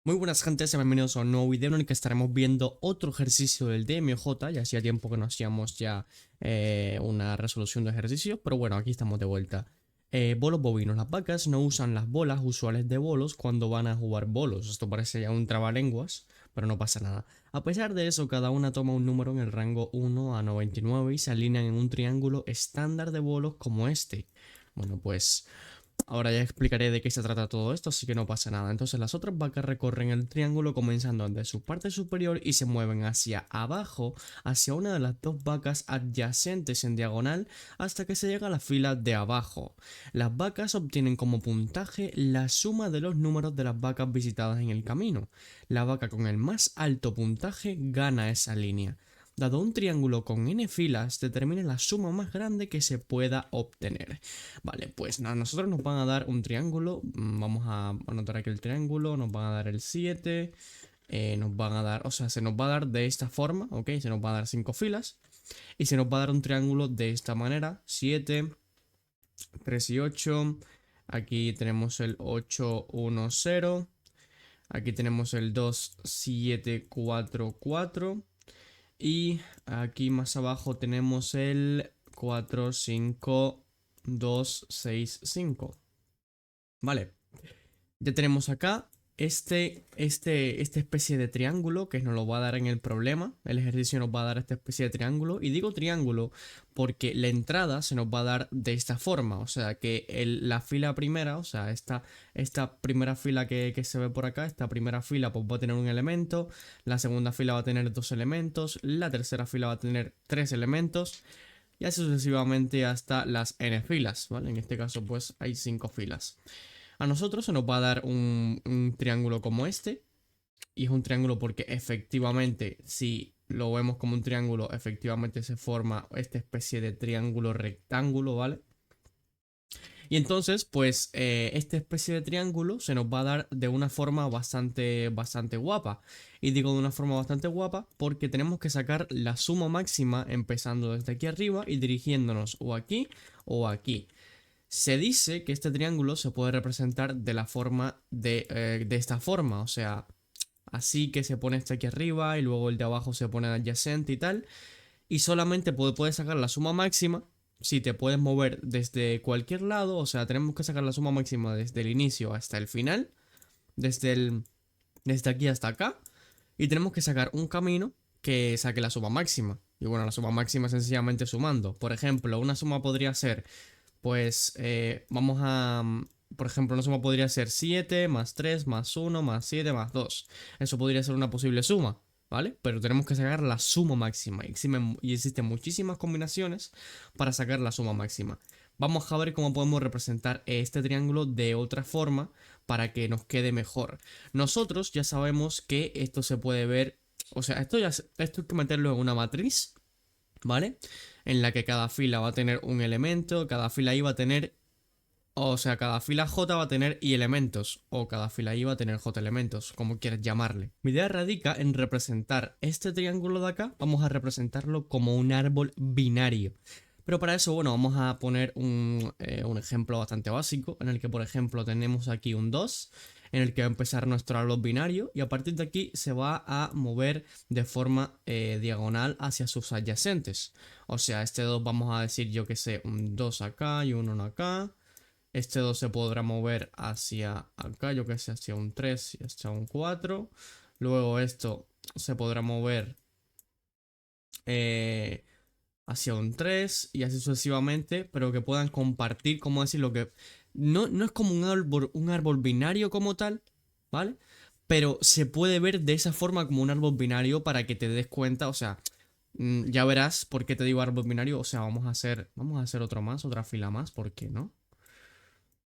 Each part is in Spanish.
Muy buenas gente, sean bienvenidos a un nuevo video en el que estaremos viendo otro ejercicio del DMJ. Ya hacía tiempo que no hacíamos ya una resolución de ejercicios, pero bueno, aquí estamos de vuelta. Bolos bovinos. Las vacas no usan las bolas usuales de bolos cuando van a jugar bolos. Esto parece ya un trabalenguas, pero no pasa nada. A pesar de eso, cada una toma un número en el rango 1 a 99 y se alinean en un triángulo estándar de bolos como este. Bueno, pues ahora ya explicaré de qué se trata todo esto, así que no pasa nada. Entonces las otras vacas recorren el triángulo comenzando desde su parte superior y se mueven hacia abajo, hacia una de las dos vacas adyacentes en diagonal hasta que se llega a la fila de abajo. Las vacas obtienen como puntaje la suma de los números de las vacas visitadas en el camino. La vaca con el más alto puntaje gana esa línea. Dado un triángulo con n filas, determine la suma más grande que se pueda obtener. Vale, pues a nosotros nos van a dar un triángulo. Vamos a anotar aquí el triángulo. Nos van a dar el 7. Nos van a dar, o sea, se nos va a dar de esta forma, ¿ok? Se nos va a dar 5 filas. Y se nos va a dar un triángulo de esta manera: 7, 3 y 8. Aquí tenemos el 8, 1, 0. Aquí tenemos el 2, 7, 4, 4. Y aquí más abajo tenemos el 4, 5, 2, 6, 5. Vale, ya tenemos acá esta especie de triángulo que nos lo va a dar en el problema. El ejercicio nos va a dar esta especie de triángulo. Y digo triángulo porque la entrada se nos va a dar de esta forma. O sea que la fila primera, o sea, esta primera fila que se ve por acá, esta primera fila pues va a tener un elemento. La segunda fila va a tener dos elementos. La tercera fila va a tener tres elementos. Y así sucesivamente hasta las n filas, ¿vale? En este caso pues hay 5 filas. A nosotros se nos va a dar un triángulo como este. Y es un triángulo porque efectivamente, si lo vemos como un triángulo, efectivamente se forma esta especie de triángulo rectángulo, ¿vale? Y entonces, pues, esta especie de triángulo se nos va a dar de una forma bastante guapa. Y digo de una forma bastante guapa porque tenemos que sacar la suma máxima empezando desde aquí arriba y dirigiéndonos o aquí o aquí. Se dice que este triángulo se puede representar de la forma de esta forma, o sea, así que se pone este aquí arriba y luego el de abajo se pone adyacente y tal, y solamente puedes sacar la suma máxima si te puedes mover desde cualquier lado, o sea, tenemos que sacar la suma máxima desde el inicio hasta el final, desde desde aquí hasta acá, y tenemos que sacar un camino que saque la suma máxima. Y bueno, la suma máxima es sencillamente sumando. Por ejemplo, una suma podría ser pues por ejemplo, una suma podría ser 7 más 3 más 1 más 7 más 2. Eso podría ser una posible suma, ¿vale? Pero tenemos que sacar la suma máxima. Y existen muchísimas combinaciones para sacar la suma máxima. Vamos a ver cómo podemos representar este triángulo de otra forma para que nos quede mejor. Nosotros ya sabemos que esto se puede ver, o sea, esto hay que meterlo en una matriz, ¿vale? En la que cada fila va a tener un elemento, cada fila I va a tener, o sea, cada fila J va a tener I elementos, o cada fila I va a tener J elementos, como quieras llamarle. Mi idea radica en representar este triángulo de acá, vamos a representarlo como un árbol binario. Pero para eso, bueno, vamos a poner un ejemplo bastante básico, en el que, por ejemplo, tenemos aquí un 2, en el que va a empezar nuestro árbol binario, y a partir de aquí se va a mover de forma diagonal hacia sus adyacentes. O sea, este 2 vamos a decir, yo que sé, un 2 acá y un 1 acá. Este 2 se podrá mover hacia acá, yo que sé, hacia un 3 y hacia un 4. Luego esto se podrá mover eh, hacia un 3 y así sucesivamente, pero que puedan compartir, como decir, lo que no es como un árbol binario como tal, ¿vale? Pero se puede ver de esa forma como un árbol binario para que te des cuenta, o sea, ya verás por qué te digo árbol binario, o sea, vamos a hacer otro más, otra fila más, ¿por qué no?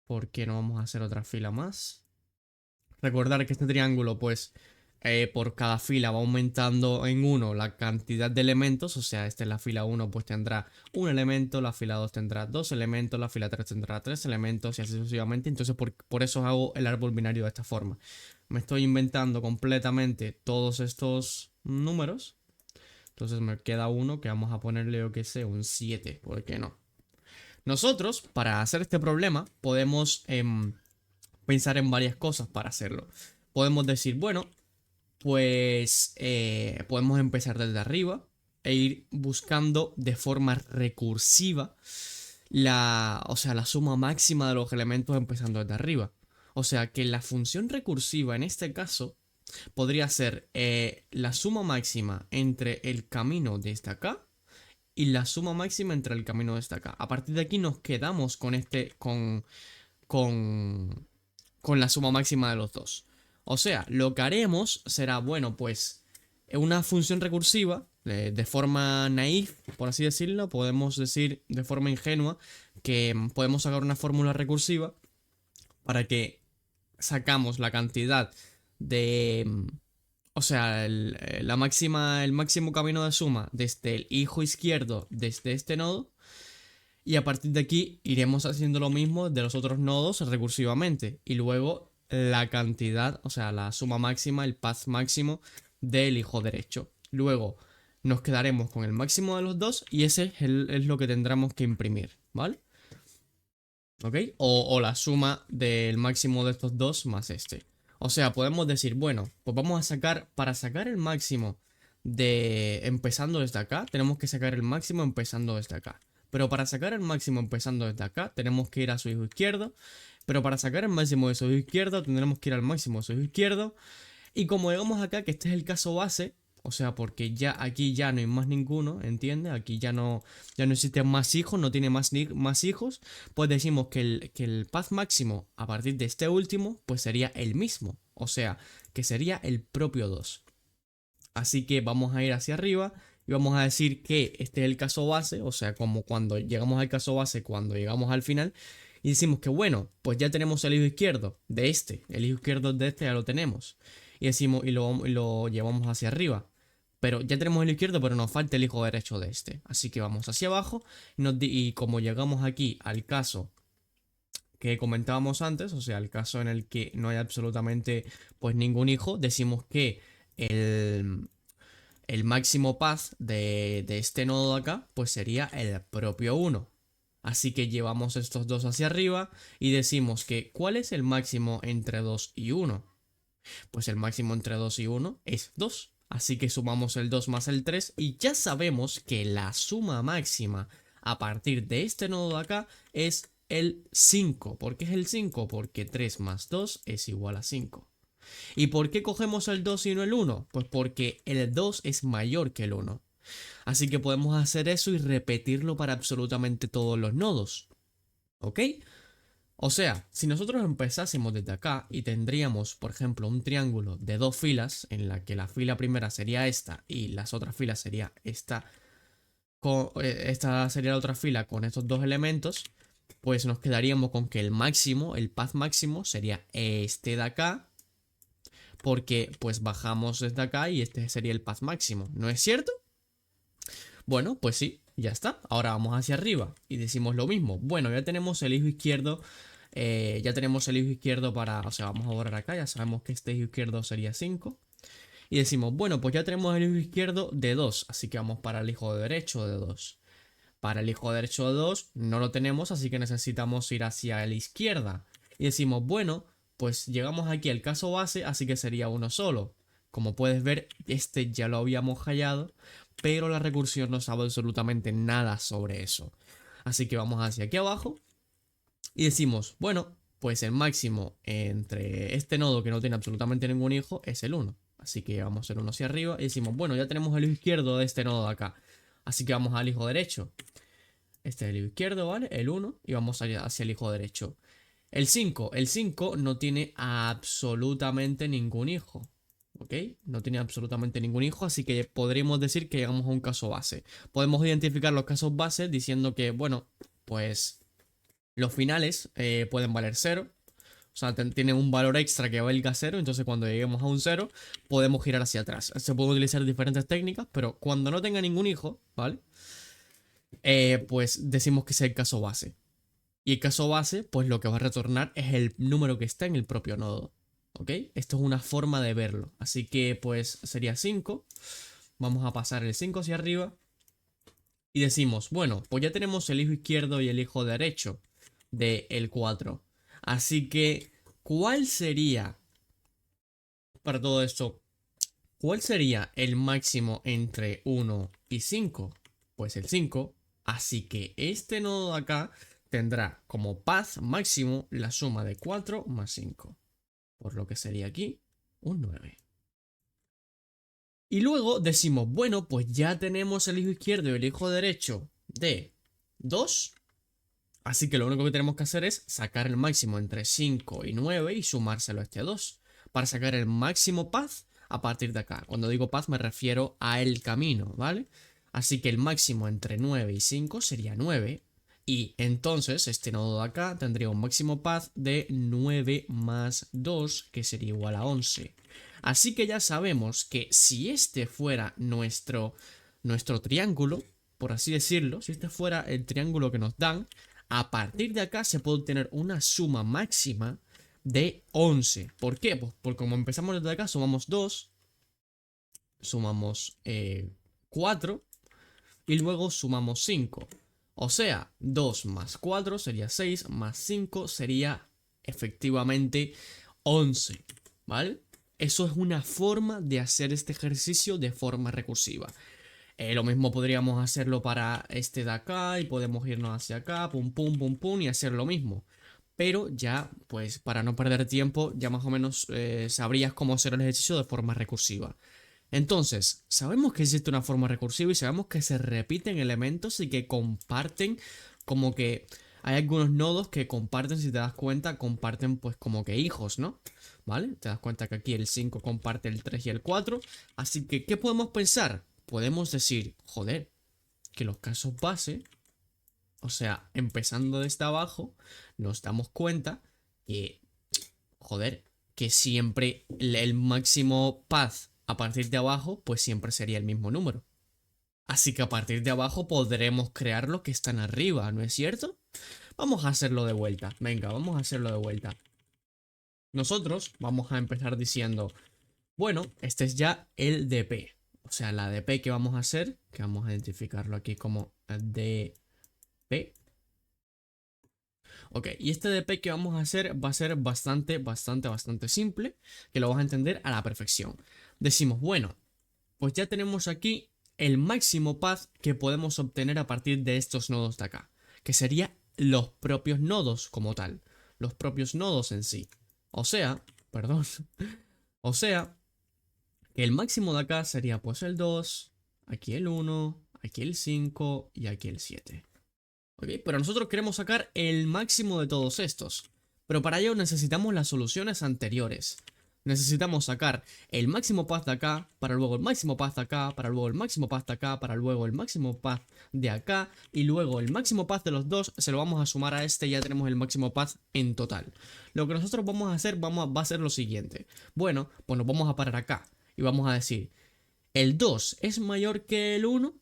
¿Por qué no vamos a hacer otra fila más? Recordar que este triángulo, pues, por cada fila va aumentando en uno la cantidad de elementos. O sea, esta es la fila 1, pues tendrá un elemento, la fila 2 tendrá dos elementos, la fila 3 tendrá tres elementos y así sucesivamente. Entonces, por eso hago el árbol binario de esta forma. Me estoy inventando completamente todos estos números. Entonces me queda uno que vamos a ponerle, yo que sé, un 7. ¿Por qué no? Nosotros, para hacer este problema, podemos pensar en varias cosas para hacerlo. podemos decir, bueno, pues podemos empezar desde arriba e ir buscando de forma recursiva o sea, la suma máxima de los elementos empezando desde arriba. O sea que la función recursiva en este caso podría ser la suma máxima entre el camino desde acá y la suma máxima entre el camino desde acá. A partir de aquí nos quedamos con, con la suma máxima de los dos. O sea, lo que haremos será, bueno, pues una función recursiva, de forma naif, por así decirlo, podemos decir de forma ingenua que podemos sacar una fórmula recursiva para que sacamos la cantidad de... O sea, el máximo camino de suma desde el hijo izquierdo, desde este nodo, y a partir de aquí iremos haciendo lo mismo de los otros nodos recursivamente. Y luego la cantidad, o sea, la suma máxima, el path máximo del hijo derecho. Luego nos quedaremos con el máximo de los dos y ese es lo que tendremos que imprimir, ¿vale? ¿Ok? O la suma del máximo de estos dos más este. O sea, podemos decir, bueno, pues vamos a sacar, para sacar el máximo de empezando desde acá, tenemos que sacar el máximo empezando desde acá. Pero para sacar el máximo empezando desde acá, tenemos que ir a su hijo izquierdo. Pero para sacar el máximo de su hijo izquierdo, tendremos que ir al máximo de su hijo izquierdo. Y como llegamos acá, que este es el caso base, o sea, porque ya aquí ya no hay más ninguno, ¿entiendes? Aquí ya no existen más hijos, no tiene más hijos, pues decimos que el path máximo a partir de este último, pues sería el mismo, o sea, que sería el propio 2. Así que vamos a ir hacia arriba y vamos a decir que este es el caso base, o sea, como cuando llegamos al caso base, cuando llegamos al final, y decimos que bueno, pues ya tenemos el hijo izquierdo de este, el hijo izquierdo de este ya lo tenemos. Y decimos, y lo llevamos hacia arriba. Pero ya tenemos el izquierdo, pero nos falta el hijo derecho de este. Así que vamos hacia abajo. Y como llegamos aquí al caso que comentábamos antes, o sea, el caso en el que no hay absolutamente pues ningún hijo, decimos que el, el máximo path de este nodo de acá, pues sería el propio 1. Así que llevamos estos dos hacia arriba y decimos que ¿cuál es el máximo entre 2 y 1? Pues el máximo entre 2 y 1 es 2. Así que sumamos el 2 más el 3 y ya sabemos que la suma máxima a partir de este nodo de acá es el 5. ¿Por qué es el 5? Porque 3 más 2 es igual a 5. ¿Y por qué cogemos el 2 y no el 1? Pues porque el 2 es mayor que el 1. Así que podemos hacer eso y repetirlo para absolutamente todos los nodos. ¿Ok? O sea, si nosotros empezásemos desde acá y tendríamos, por ejemplo, un triángulo de dos filas, en la que la fila primera sería esta y las otras filas sería esta, esta sería la otra fila con estos dos elementos, pues nos quedaríamos con que el máximo, el path máximo, sería este de acá, porque pues bajamos desde acá y este sería el path máximo, ¿no es cierto? Bueno, pues sí, ya está. Ahora vamos hacia arriba y decimos lo mismo. Bueno, ya tenemos el hijo izquierdo. Ya tenemos el hijo izquierdo para... O sea, vamos a borrar acá. Ya sabemos que este hijo izquierdo sería 5. Y decimos, bueno, pues ya tenemos el hijo izquierdo de 2. Así que vamos para el hijo derecho de 2. Para el hijo derecho de 2 no lo tenemos, así que necesitamos ir hacia la izquierda. Y decimos, bueno, pues llegamos aquí al caso base, así que sería uno solo. Como puedes ver, este ya lo habíamos hallado, pero la recursión no sabe absolutamente nada sobre eso. Así que vamos hacia aquí abajo y decimos, bueno, pues el máximo entre este nodo que no tiene absolutamente ningún hijo es el 1. Así que vamos el 1 hacia arriba y decimos, bueno, ya tenemos el hijo izquierdo de este nodo de acá. Así que vamos al hijo derecho. Este es el hijo izquierdo, ¿vale? El 1 y vamos hacia el hijo derecho. El 5 no tiene absolutamente ningún hijo. ¿Ok? No tiene absolutamente ningún hijo, así que podríamos decir que llegamos a un caso base. Podemos identificar los casos base diciendo que, bueno, pues los finales pueden valer 0. O sea, tienen un valor extra que valga 0. Entonces cuando lleguemos a un 0, podemos girar hacia atrás. Se pueden utilizar diferentes técnicas, pero cuando no tenga ningún hijo, ¿vale? Pues decimos que es el caso base. Y el caso base, pues lo que va a retornar es el número que está en el propio nodo. ¿Ok? Esto es una forma de verlo. Así que pues sería 5. Vamos a pasar el 5 hacia arriba. Y decimos, bueno, pues ya tenemos el hijo izquierdo y el hijo derecho del 4. Así que, ¿cuál sería para todo esto, ¿cuál sería el máximo entre 1 y 5? Pues el 5. Así que este nodo de acá tendrá como path máximo la suma de 4 más 5. Por lo que sería aquí un 9. Y luego decimos, bueno, pues ya tenemos el hijo izquierdo y el hijo derecho de 2. Así que lo único que tenemos que hacer es sacar el máximo entre 5 y 9 y sumárselo a este 2. Para sacar el máximo path a partir de acá. Cuando digo path me refiero a el camino, ¿vale? Así que el máximo entre 9 y 5 sería 9. Y entonces este nodo de acá tendría un máximo path de 9 más 2, que sería igual a 11. Así que ya sabemos que si este fuera nuestro triángulo, por así decirlo, si este fuera el triángulo que nos dan, a partir de acá se puede obtener una suma máxima de 11. ¿Por qué? Pues porque como empezamos desde acá, sumamos 2, sumamos 4 y luego sumamos 5. O sea, 2 más 4 sería 6, más 5 sería efectivamente 11, ¿vale? Eso es una forma de hacer este ejercicio de forma recursiva. Lo mismo podríamos hacerlo para este de acá y podemos irnos hacia acá, pum, pum, pum, pum, y hacer lo mismo. Pero ya, pues para no perder tiempo, ya más o menos sabrías cómo hacer el ejercicio de forma recursiva. Entonces, sabemos que existe una forma recursiva y sabemos que se repiten elementos y que comparten, como que hay algunos nodos que comparten, si te das cuenta, comparten pues como que hijos, ¿no? ¿Vale? Te das cuenta que aquí el 5 comparte el 3 y el 4. Así que, ¿qué podemos pensar? Podemos decir, joder, que los casos base, o sea, empezando desde abajo, nos damos cuenta que, joder, que siempre el máximo path a partir de abajo, pues siempre sería el mismo número. Así que a partir de abajo podremos crear lo que están arriba, ¿no es cierto? Vamos a hacerlo de vuelta. Venga, vamos a hacerlo de vuelta. Nosotros vamos a empezar diciendo, bueno, este es ya el DP. O sea, la DP que vamos a hacer, que vamos a identificarlo aquí como DP. Ok, y este DP que vamos a hacer va a ser bastante simple, que lo vas a entender a la perfección. Decimos, bueno, pues ya tenemos aquí el máximo path que podemos obtener a partir de estos nodos de acá, que sería los propios nodos como tal, los propios nodos en sí. O sea, perdón, o sea, que el máximo de acá sería pues el 2, aquí el 1, aquí el 5 y aquí el 7. ¿Ok? Pero nosotros queremos sacar el máximo de todos estos. Pero para ello necesitamos las soluciones anteriores. Necesitamos sacar el máximo path de acá, para luego el máximo path de acá, para luego el máximo path de acá, para luego el máximo path de acá, y luego el máximo path de los dos se lo vamos a sumar a este y ya tenemos el máximo path en total. Lo que nosotros vamos a hacer va a ser lo siguiente. Bueno, pues nos vamos a parar acá y vamos a decir, ¿el 2 es mayor que el 1?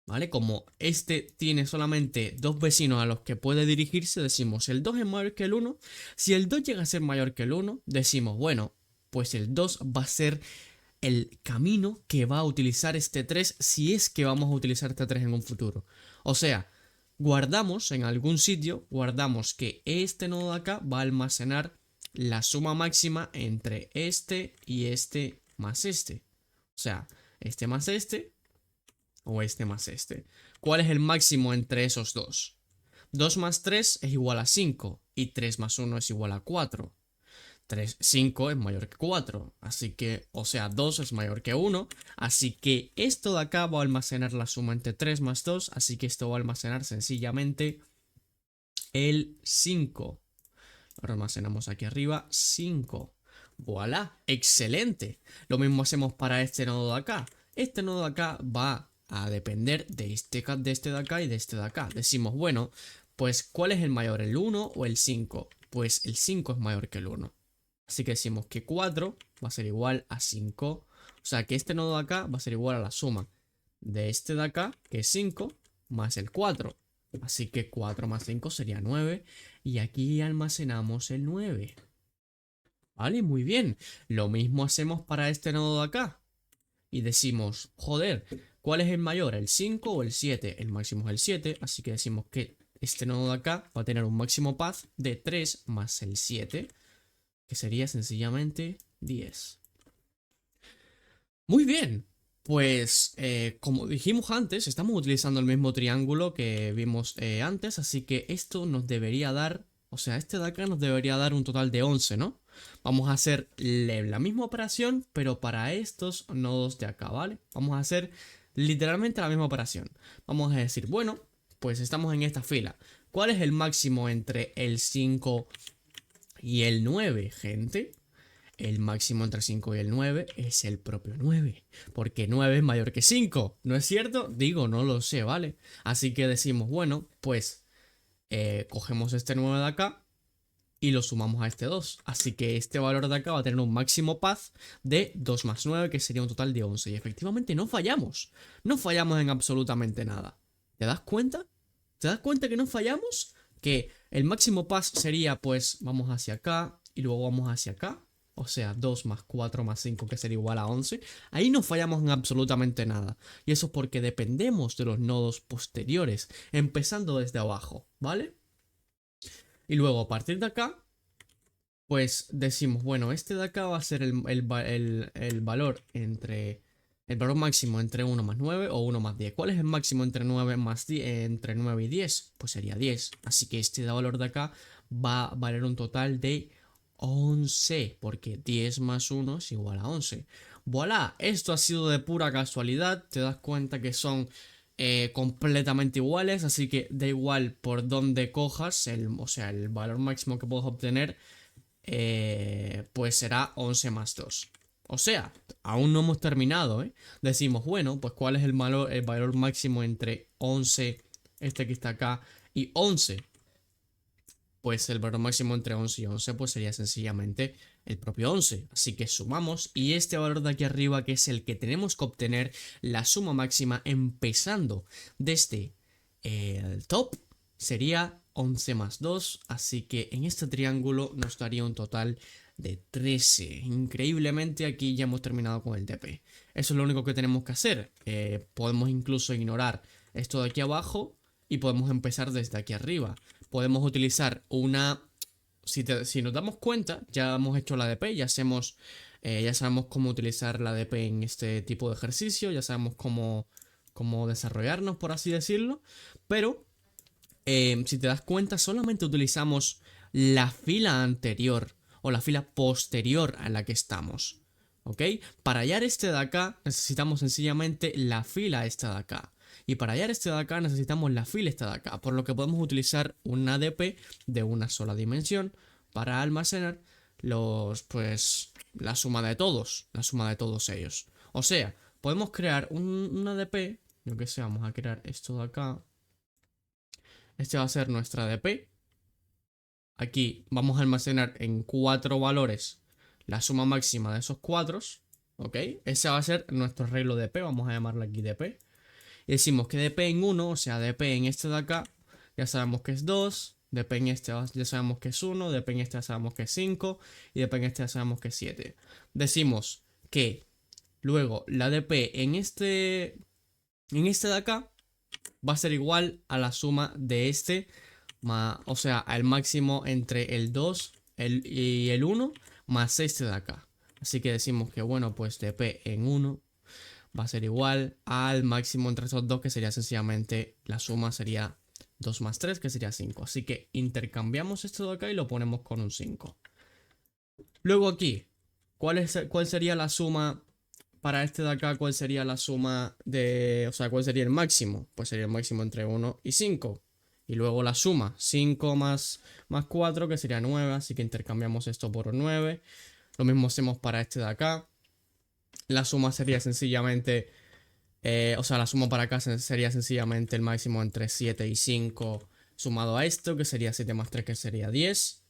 ¿Vale? Como este tiene solamente dos vecinos a los que puede dirigirse, decimos el 2 es mayor que el 1. Si el 2 llega a ser mayor que el 1, decimos, bueno, pues el 2 va a ser el camino que va a utilizar este 3 si es que vamos a utilizar este 3 en un futuro. O sea, guardamos en algún sitio, guardamos que este nodo de acá va a almacenar la suma máxima entre este y este más este. O sea, este más este o este más este. ¿Cuál es el máximo entre esos dos? 2 más 3 es igual a 5 y 3 más 1 es igual a 4. 5 es mayor que 4, así que, o sea, 2 es mayor que 1, así que esto de acá va a almacenar la suma entre 3 más 2, así que esto va a almacenar sencillamente el 5. Ahora almacenamos aquí arriba 5. ¡Voilà! ¡Excelente! Lo mismo hacemos para este nodo de acá. Este nodo de acá va a depender de este de acá y de este de acá. Decimos, bueno, pues ¿cuál es el mayor, el 1 o el 5? Pues el 5 es mayor que el 1. Así que decimos que 4 va a ser igual a 5. O sea que este nodo de acá va a ser igual a la suma de este de acá, que es 5, más el 4. Así que 4 más 5 sería 9. Y aquí almacenamos el 9. Vale, muy bien. Lo mismo hacemos para este nodo de acá. Y decimos, joder, ¿cuál es el mayor? ¿El 5 o el 7? El máximo es el 7, así que decimos que este nodo de acá va a tener un máximo path de 3 más el 7, que sería sencillamente 10. Muy bien. Pues como dijimos antes, estamos utilizando el mismo triángulo que vimos antes, así que esto nos debería dar, o sea, este de acá nos debería dar un total de 11, ¿no? Vamos a hacer la misma operación, pero para estos nodos de acá, ¿vale? Vamos a hacer literalmente la misma operación. Vamos a decir, bueno, pues estamos en esta fila. ¿Cuál es el máximo entre el 5 y el 9, gente? El máximo entre 5 y el 9 es el propio 9, porque 9 es mayor que 5, ¿no es cierto? Digo, no lo sé, ¿vale? Así que decimos, bueno, pues cogemos este 9 de acá y lo sumamos a este 2. Así que este valor de acá va a tener un máximo paz de 2 más 9, que sería un total de 11. Y efectivamente no fallamos. No fallamos en absolutamente nada. ¿Te das cuenta? ¿Te das cuenta que no fallamos? Que el máximo paz sería, pues, vamos hacia acá y luego vamos hacia acá. O sea, 2 más 4 más 5, que sería igual a 11. Ahí no fallamos en absolutamente nada. Y eso es porque dependemos de los nodos posteriores, empezando desde abajo, ¿vale? Y luego a partir de acá, pues decimos, bueno, este de acá va a ser el valor entre... El valor máximo entre 1 más 9 o 1 más 10. ¿Cuál es el máximo entre 9 más 10, entre 9 y 10? Pues sería 10. Así que este valor de acá va a valer un total de 11. Porque 10 más 1 es igual a 11. Voilà, esto ha sido de pura casualidad. Te das cuenta que son completamente iguales. Así que da igual por dónde cojas, o sea, el valor máximo que puedes obtener pues será 11 más 2. O sea, aún no hemos terminado, ¿eh? Decimos, bueno, pues ¿cuál es el valor máximo entre 11, este que está acá, y 11? Pues el valor máximo entre 11 y 11 pues sería sencillamente el propio 11. Así que sumamos y este valor de aquí arriba, que es el que tenemos que obtener, la suma máxima empezando desde el top, sería 11 más 2. Así que en este triángulo nos daría un total de 13. Increíblemente aquí ya hemos terminado con el TP. Eso es lo único que tenemos que hacer. Podemos incluso ignorar esto de aquí abajo y podemos empezar desde aquí arriba. Podemos utilizar una... Si nos damos cuenta, ya hemos hecho la ADP, ya sabemos cómo utilizar la ADP en este tipo de ejercicio, ya sabemos cómo desarrollarnos, por así decirlo. Pero, si te das cuenta, solamente utilizamos la fila anterior o la fila posterior a la que estamos. ¿Ok? Para hallar este de acá, necesitamos sencillamente la fila esta de acá. Y para hallar este de acá necesitamos la fila esta de acá, por lo que podemos utilizar un ADP de una sola dimensión para almacenar la suma de todos ellos. O sea, podemos crear un ADP, yo que sé, vamos a crear esto de acá. Este va a ser nuestra ADP. Aquí vamos a almacenar en 4 valores la suma máxima de esos 4, ¿ok? Ese va a ser nuestro arreglo de P, vamos a llamarlo aquí DP. Y decimos que dp en 1, o sea, dp en este de acá, ya sabemos que es 2, dp en este ya sabemos que es 1, dp en este ya sabemos que es 5 y dp en este ya sabemos que es 7. Decimos que luego la dp en este de acá va a ser igual a la suma de este, o sea, al máximo entre el 2 y el 1 más este de acá. Así que decimos que, bueno, pues dp en 1 va a ser igual al máximo entre estos dos, que sería sencillamente, la suma sería 2 más 3, que sería 5. Así que intercambiamos esto de acá y lo ponemos con un 5. Luego aquí, ¿cuál sería la suma para este de acá? ¿Cuál sería la suma o sea, cuál sería el máximo? Pues sería el máximo entre 1 y 5. Y luego la suma, 5 más 4, que sería 9. Así que intercambiamos esto por 9. Lo mismo hacemos para este de acá. La suma sería sencillamente, o sea, la suma para acá sería sencillamente el máximo entre 7 y 5 sumado a esto, que sería 7 más 3, que sería 10.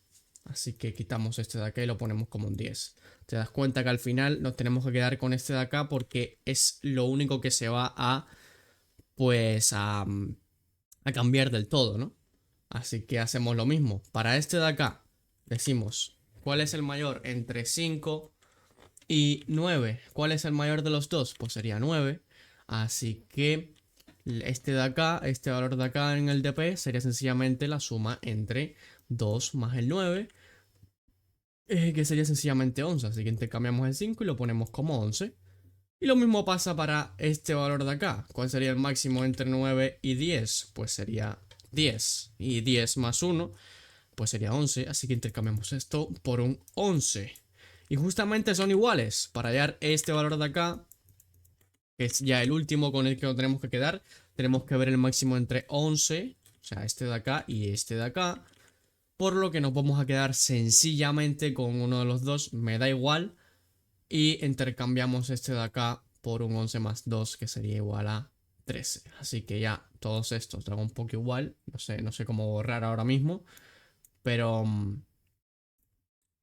Así que quitamos este de acá y lo ponemos como un 10. Te das cuenta que al final nos tenemos que quedar con este de acá porque es lo único que se va pues, a cambiar del todo, ¿no? Así que hacemos lo mismo. Para este de acá, decimos, ¿cuál es el mayor entre 5 y 9? ¿Cuál es el mayor de los dos? Pues sería 9. Así que este de acá, este valor de acá en el DP sería sencillamente la suma entre 2 más el 9. que sería sencillamente 11. Así que intercambiamos el 5 y lo ponemos como 11. Y lo mismo pasa para este valor de acá. ¿Cuál sería el máximo entre 9 y 10? Pues sería 10. Y 10 más 1, pues sería 11. Así que intercambiamos esto por un 11. Y justamente son iguales. Para hallar este valor de acá, que es ya el último con el que nos tenemos que quedar, tenemos que ver el máximo entre 11, o sea, este de acá y este de acá. Por lo que nos vamos a quedar sencillamente con uno de los dos, me da igual. Y intercambiamos este de acá por un 11 más 2, que sería igual a 13. Así que ya todos estos dan un poco igual. No sé cómo borrar ahora mismo. Pero,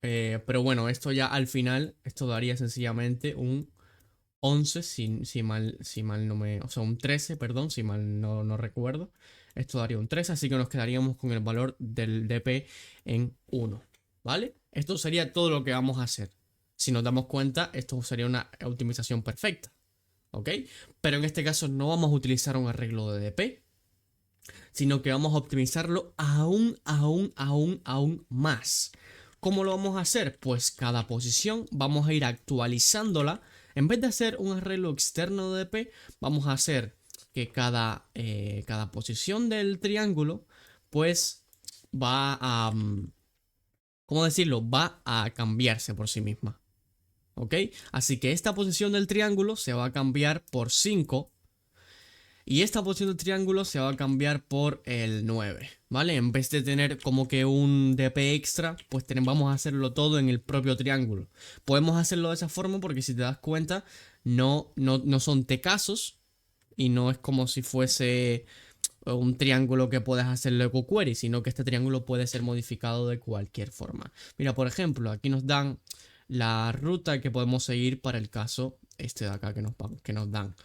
pero bueno, esto ya al final, esto daría sencillamente un 11, si mal no me... O sea, un 13, perdón, si mal no recuerdo. Esto daría un 13, así que nos quedaríamos con el valor del DP en 1, ¿vale? Esto sería todo lo que vamos a hacer. Si nos damos cuenta, esto sería una optimización perfecta, ¿ok? Pero en este caso no vamos a utilizar un arreglo de DP, sino que vamos a optimizarlo aún más. ¿Cómo lo vamos a hacer? Pues cada posición vamos a ir actualizándola. En vez de hacer un arreglo externo de DP, vamos a hacer que cada posición del triángulo, pues va a, ¿cómo decirlo? Va a cambiarse por sí misma. ¿Ok? Así que esta posición del triángulo se va a cambiar por 5. Y esta posición del triángulo se va a cambiar por el 9, ¿vale? En vez de tener como que un DP extra, pues vamos a hacerlo todo en el propio triángulo. Podemos hacerlo de esa forma porque si te das cuenta, no son tcasos y no es como si fuese un triángulo que puedes hacerlo con query, sino que este triángulo puede ser modificado de cualquier forma. Mira, por ejemplo, aquí nos dan la ruta que podemos seguir para el caso este de acá que nos dan.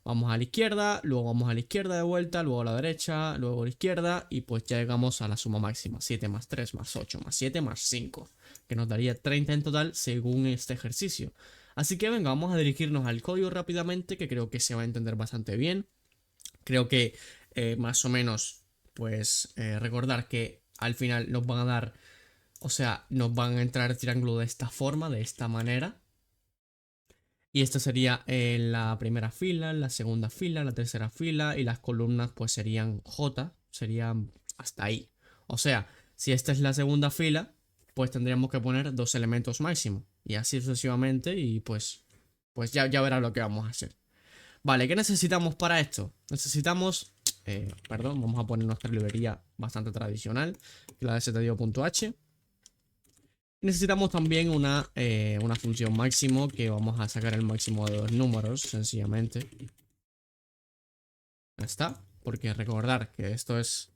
Vamos a la izquierda, luego vamos a la izquierda de vuelta, luego a la derecha, luego a la izquierda y pues ya llegamos a la suma máxima, 7 más 3 más 8 más 7 más 5, que nos daría 30 en total según este ejercicio. Así que venga, vamos a dirigirnos al código rápidamente, que creo que se va a entender bastante bien. Creo que más o menos, pues recordar que al final nos van a dar, o sea, nos van a entrar el triángulo de esta forma, de esta manera. Y esto sería en la primera fila, la segunda fila, la tercera fila y las columnas pues serían J, serían hasta ahí. O sea, si esta es la segunda fila, pues tendríamos que poner dos elementos máximo y así sucesivamente y pues ya verás lo que vamos a hacer. Vale, ¿qué necesitamos para esto? Necesitamos, perdón, vamos a poner nuestra librería bastante tradicional, la de stdio.h. Necesitamos también una función máximo que vamos a sacar el máximo de dos números, sencillamente. Ya está, porque recordar que esto es,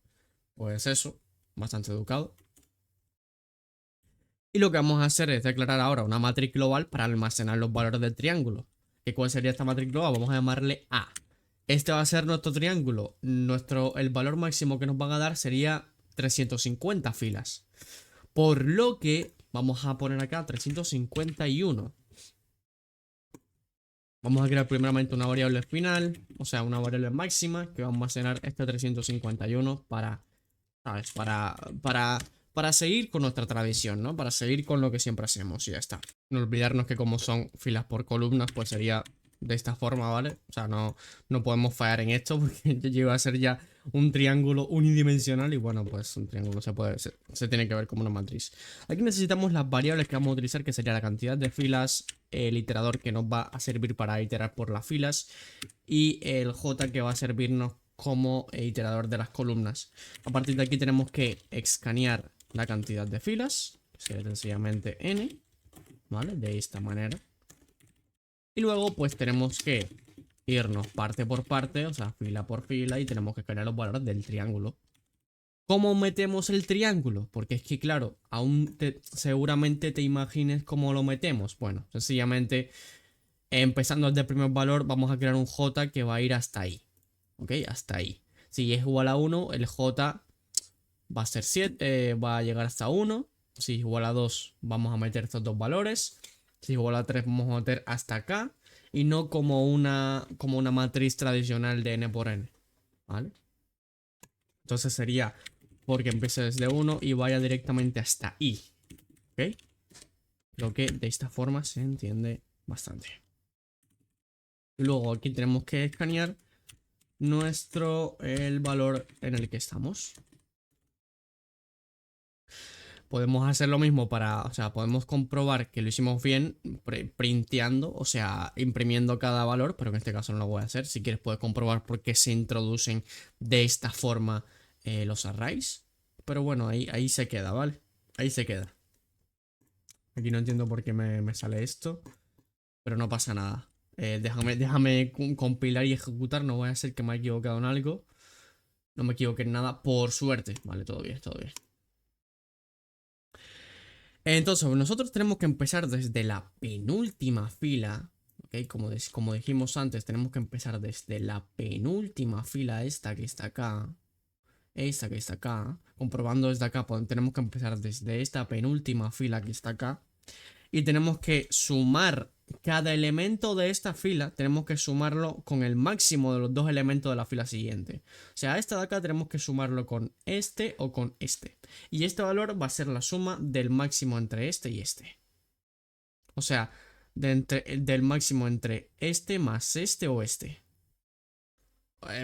pues eso, bastante educado. Y lo que vamos a hacer es declarar ahora una matriz global para almacenar los valores del triángulo. ¿Y cuál sería esta matriz global? Vamos a llamarle A. Este va a ser nuestro triángulo. El valor máximo que nos van a dar sería 350 filas. Por lo que vamos a poner acá 351. Vamos a crear primeramente una variable final, o sea, una variable máxima que va a almacenar este 351 ¿sabes? Para seguir con nuestra tradición, ¿no? Para seguir con lo que siempre hacemos y ya está. No olvidarnos que como son filas por columnas, pues sería de esta forma, ¿vale? O sea, no podemos fallar en esto porque llega a ser ya un triángulo unidimensional y bueno, pues un triángulo se tiene que ver como una matriz. Aquí necesitamos las variables que vamos a utilizar, que sería la cantidad de filas, el iterador que nos va a servir para iterar por las filas y el J que va a servirnos como iterador de las columnas. A partir de aquí tenemos que escanear la cantidad de filas, que sería sencillamente n, ¿vale? De esta manera. Y luego pues tenemos que irnos parte por parte, o sea, fila por fila, y tenemos que escanear los valores del triángulo. ¿Cómo metemos el triángulo? Porque es que, claro, seguramente te imagines cómo lo metemos. Bueno, sencillamente, empezando desde el primer valor, vamos a crear un J que va a ir hasta ahí. ¿Ok? Hasta ahí. Si es igual a 1, el J va a ser 7, va a llegar hasta 1. Si es igual a 2, vamos a meter estos dos valores. Si es igual a 3, vamos a meter hasta acá. Y no como una matriz tradicional de n por n. ¿Vale? Entonces sería porque empiece desde 1 y vaya directamente hasta i. ¿Ok? Creo que de esta forma se entiende bastante. Y luego aquí tenemos que escanear el valor en el que estamos. Podemos hacer lo mismo o sea, podemos comprobar que lo hicimos bien printeando, o sea, imprimiendo cada valor, pero en este caso no lo voy a hacer. Si quieres puedes comprobar por qué se introducen de esta forma los arrays. Pero bueno, ahí se queda, ¿vale? Ahí se queda. Aquí no entiendo por qué me sale esto, pero no pasa nada. Déjame compilar y ejecutar, no voy a hacer que me haya equivocado en algo. No me equivoqué en nada, por suerte. Vale, todo bien, todo bien. Entonces, nosotros tenemos que empezar desde la penúltima fila, ¿ok? Como dijimos antes, tenemos que empezar desde la penúltima fila, esta que está acá, esta que está acá, comprobando desde acá, tenemos que empezar desde esta penúltima fila que está acá, y tenemos que sumar cada elemento de esta fila, tenemos que sumarlo con el máximo de los dos elementos de la fila siguiente. O sea, esta de acá tenemos que sumarlo con este o con este. Y este valor va a ser la suma del máximo entre este y este. O sea, del máximo entre este más este o este.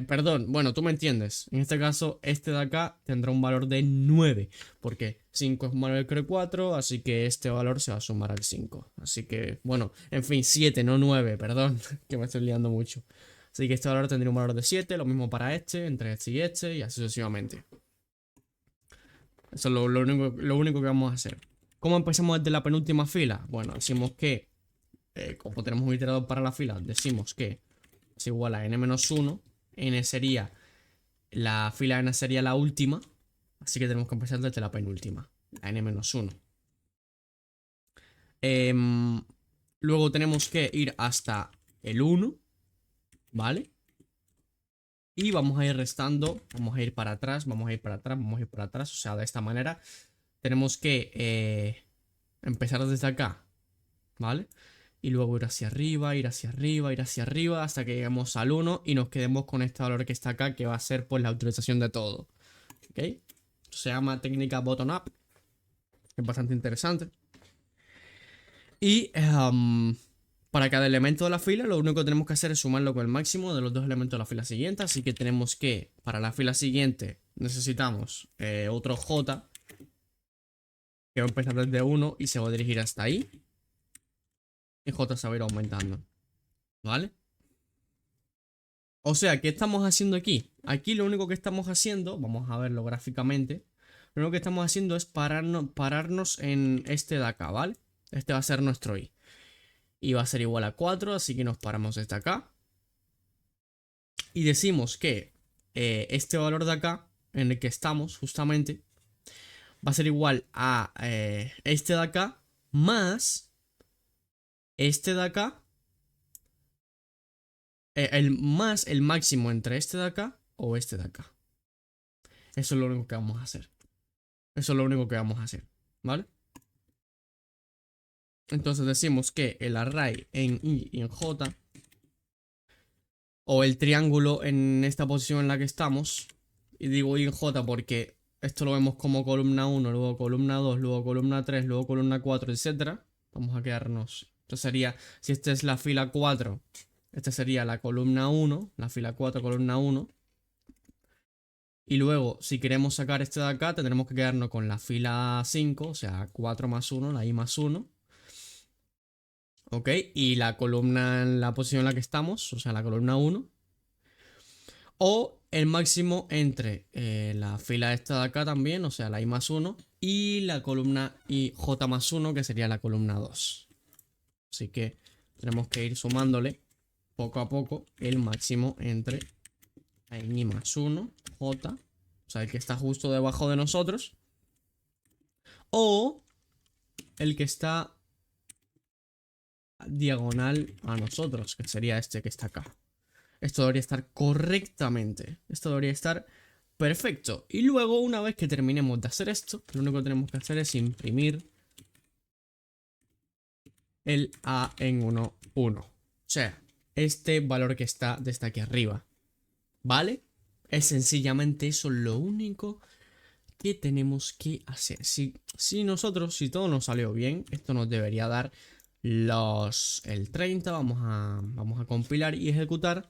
Perdón, bueno, tú me entiendes. En este caso, este de acá tendrá un valor de 9. Porque 5 es mayor que 4, así que este valor se va a sumar al 5. Así que, bueno, en fin, 7, no 9, perdón, que me estoy liando mucho. Así que este valor tendría un valor de 7, lo mismo para este, entre este y así sucesivamente. Eso es lo único que vamos a hacer. ¿Cómo empezamos desde la penúltima fila? Bueno, decimos que, como tenemos un iterador para la fila, decimos que es igual a n-1. N sería, la fila n sería la última, así que tenemos que empezar desde la penúltima, la n-1. Luego tenemos que ir hasta el 1, ¿vale? Y vamos a ir restando, vamos a ir para atrás, vamos a ir para atrás, vamos a ir para atrás, o sea, de esta manera tenemos que empezar desde acá, ¿vale? Y luego ir hacia arriba, ir hacia arriba, ir hacia arriba, hasta que lleguemos al 1 y nos quedemos con este valor que está acá, que va a ser pues la utilización de todo, ¿ok? Se llama técnica bottom up, es bastante interesante. Y para cada elemento de la fila, lo único que tenemos que hacer es sumarlo con el máximo de los dos elementos de la fila siguiente. Así que tenemos que, para la fila siguiente, necesitamos otro J, que va a empezar desde 1 y se va a dirigir hasta ahí. Y J se va a ir aumentando, ¿vale? O sea, ¿qué estamos haciendo aquí? Aquí lo único que estamos haciendo, vamos a verlo gráficamente, lo único que estamos haciendo es pararnos en este de acá, ¿vale? Este va a ser nuestro I. Y va a ser igual a 4, así que nos paramos desde acá. Y decimos que este valor de acá, en el que estamos justamente, va a ser igual a este de acá más este de acá, más el máximo entre este de acá o este de acá. Eso es lo único que vamos a hacer. Eso es lo único que vamos a hacer, ¿vale? Entonces decimos que el array en I y en J, o el triángulo en esta posición en la que estamos, y digo I en J porque esto lo vemos como columna 1, luego columna 2, luego columna 3, luego columna 4, etc. Vamos a quedarnos. Esto sería, si esta es la fila 4, esta sería la columna 1, la fila 4, columna 1. Y luego, si queremos sacar este de acá, tendremos que quedarnos con la fila 5, o sea, 4 más 1, la I más 1. ¿Ok? Y la columna en la posición en la que estamos, o sea, la columna 1. O el máximo entre la fila esta de acá también, o sea, la I más 1, y la columna IJ más 1, que sería la columna 2. Así que tenemos que ir sumándole poco a poco el máximo entre la I más 1, J, o sea, el que está justo debajo de nosotros, o el que está diagonal a nosotros, que sería este que está acá. Esto debería estar correctamente. Esto debería estar perfecto. Y luego, una vez que terminemos de hacer esto, lo único que tenemos que hacer es imprimir el A en 1, 1. O sea, este valor que está desde aquí arriba. ¿Vale? Es sencillamente eso lo único ¿qué tenemos que hacer? Si todo nos salió bien, esto nos debería dar el 30. Vamos a compilar y ejecutar.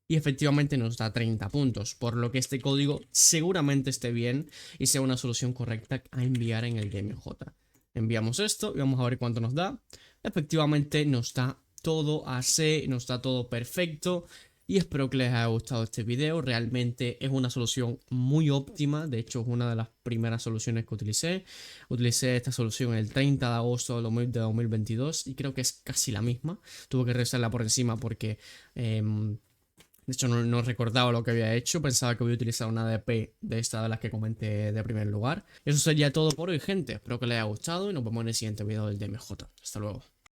Y efectivamente nos da 30 puntos, por lo que este código seguramente esté bien y sea una solución correcta a enviar en el DMJ. Enviamos esto y vamos a ver cuánto nos da. Efectivamente nos da todo AC, nos da todo perfecto. Y espero que les haya gustado este video. Realmente es una solución muy óptima. De hecho es una de las primeras soluciones que utilicé. Utilicé esta solución el 30 de agosto de 2022 y creo que es casi la misma. Tuve que revisarla por encima porque... de hecho, no recordaba lo que había hecho. Pensaba que había utilizado una ADP de esta de las que comenté de primer lugar. Eso sería todo por hoy, gente. Espero que les haya gustado y nos vemos en el siguiente video del DMJ. Hasta luego.